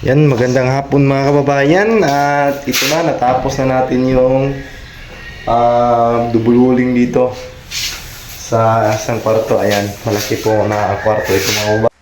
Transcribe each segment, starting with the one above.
Yan, magandang hapon mga kababayan. At ito na, natapos na natin yung dubululing dito sa isang kwarto. Ayan, malaki po na kwarto ito mga kababayan.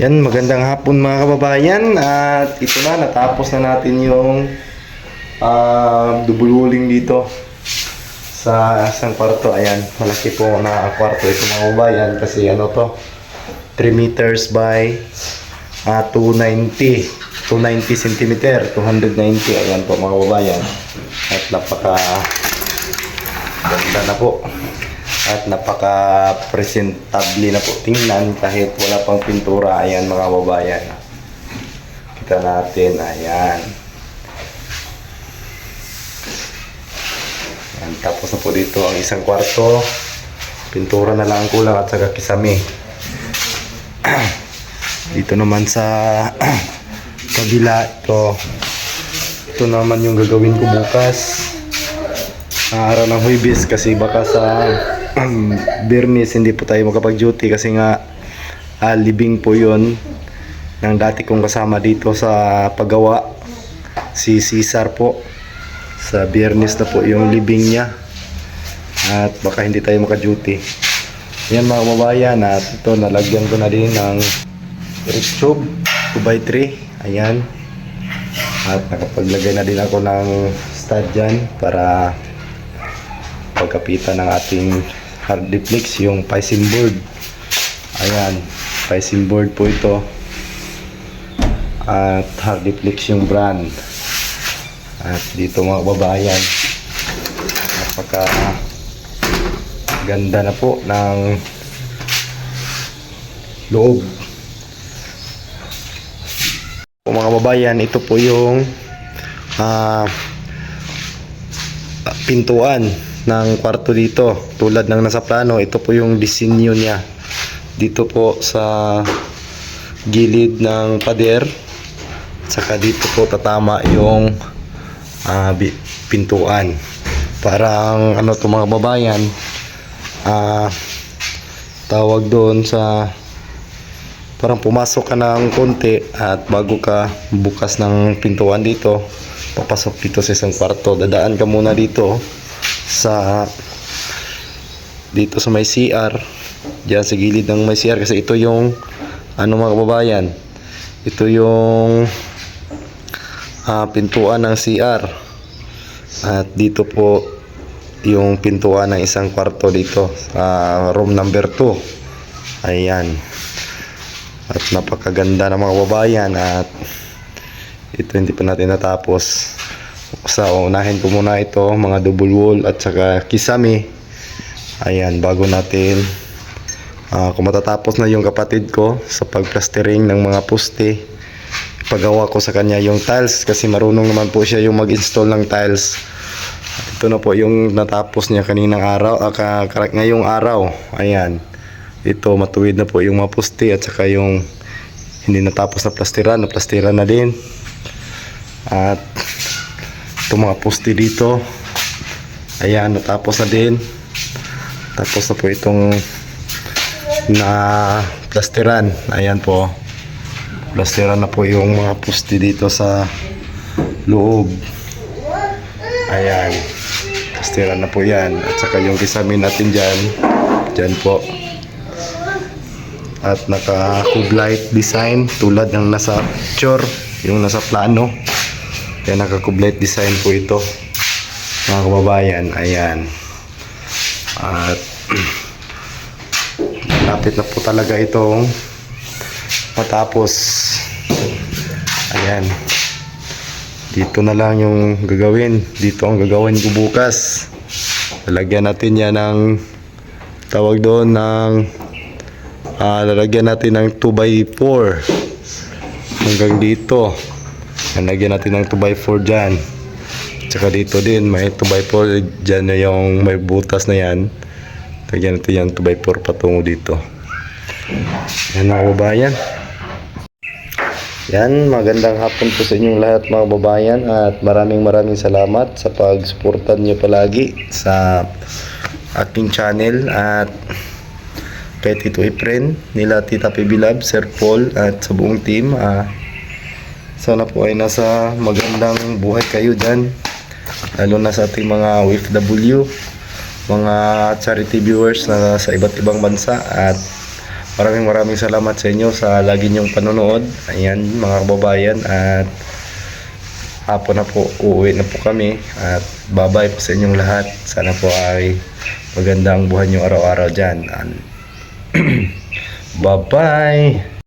Yan, magandang hapon mga kababayan. At ito na, natapos na natin yung double walling dito sa isang kwarto. Ayan, malaki po na kwarto ito mga kababayan. Kasi ano to, 3 meters by 290 cm, 290. Ayan po mga kababayan. At napaka ganda na po. At napaka-presentable na po tingnan kahit wala pang pintura. Ayan mga kababayan. Kita natin. Ayan. Ayan. Tapos na po dito ang isang kwarto. Pintura na lang ang kulang at saka kisame. Dito naman sa kabila ito. Ito naman yung gagawin ko bukas. Araw ng Huwebes kasi baka sa Biyernes hindi po tayo makapag-duty kasi nga libing po yun ng dati kong kasama dito sa paggawa, si Cesar po. Sa Biyernes na po yung libing niya at baka hindi tayo maka-duty. Yan mga kababayan, at ito nalagyan ko na din ng tube 2x3. Ayan, at nakapaglagay na din ako ng stud dyan para pagkapitan ng ating hard duplex, yung pising board. Ayan, pising board po ito at hard duplex yung brand. At dito mga kababayan, napaka ganda na po ng loob. Mga kababayan, ito po yung pintuan ng kwarto dito. Tulad ng nasa plano, ito po yung disenyo niya. Dito po sa gilid ng pader, saka dito po tatama yung pintuan. Parang ano to mga babayan, tawag doon sa parang pumasok ka ng konti at bago ka bukas ng pintuan dito, papasok dito sa isang kwarto. Dadaan ka muna dito sa may CR, diyan sa gilid ng may CR, kasi ito yung ano mga kababayan, ito yung pintuan ng CR, at dito po yung pintuan ng isang kwarto dito sa room number 2. Ayan, at napakaganda ng mga kababayan. At ito hindi pa natin natapos. Sa unahin ko muna ito, mga double wall at saka kisame. Ayan, bago natin kung matatapos na yung kapatid ko sa pagplastering ng mga poste, ipagawa ko sa kanya yung tiles kasi marunong naman po siya yung mag-install ng tiles. At ito na po yung natapos niya kaninang araw, ngayong araw. Ayan, ito matuwid na po yung mga poste at saka yung hindi natapos na plastiran na din. At itong mga poste dito, ayan, natapos na din. Tapos na po itong na plastiran. Ayan po, plastiran na po yung mga poste dito sa loob. Ayan, plastiran na po yan. At saka yung kisame natin dyan po. At naka cube light design tulad ng nasa picture, yung nasa plano. Yan, naka cube light design po ito mga kababayan. Ayan, at lapit na po talaga itong matapos. Ayan, dito na lang yung gagawin. Dito ang gagawin ko bukas. Lalagyan natin yan ng tawag doon ng lalagyan natin ng 2x4 hanggang dito. Lalagyan natin ng 2x4 dyan. Tsaka dito din may 2x4 dyan na yung may butas na yan. Lagyan natin yung 2x4 patungo dito. Yan mga kababayan. Yan, magandang hapon po sa inyong lahat mga kababayan. At maraming salamat sa pag-suportan nyo palagi sa aking channel. At kay Tito Efren, nila Tita PB Love, Sir Paul at sa buong team, sana po ay nasa magandang buhay kayo dyan, lalo na sa ating mga OFW, mga charity viewers na sa iba't ibang bansa, at maraming salamat sa inyo sa lagi niyong panonood. Ayan mga kababayan, at hapon na po, uuwi na po kami, at bye-bye po sa inyong lahat. Sana po ay maganda ang buhay niyo araw-araw dyan. Bye-bye!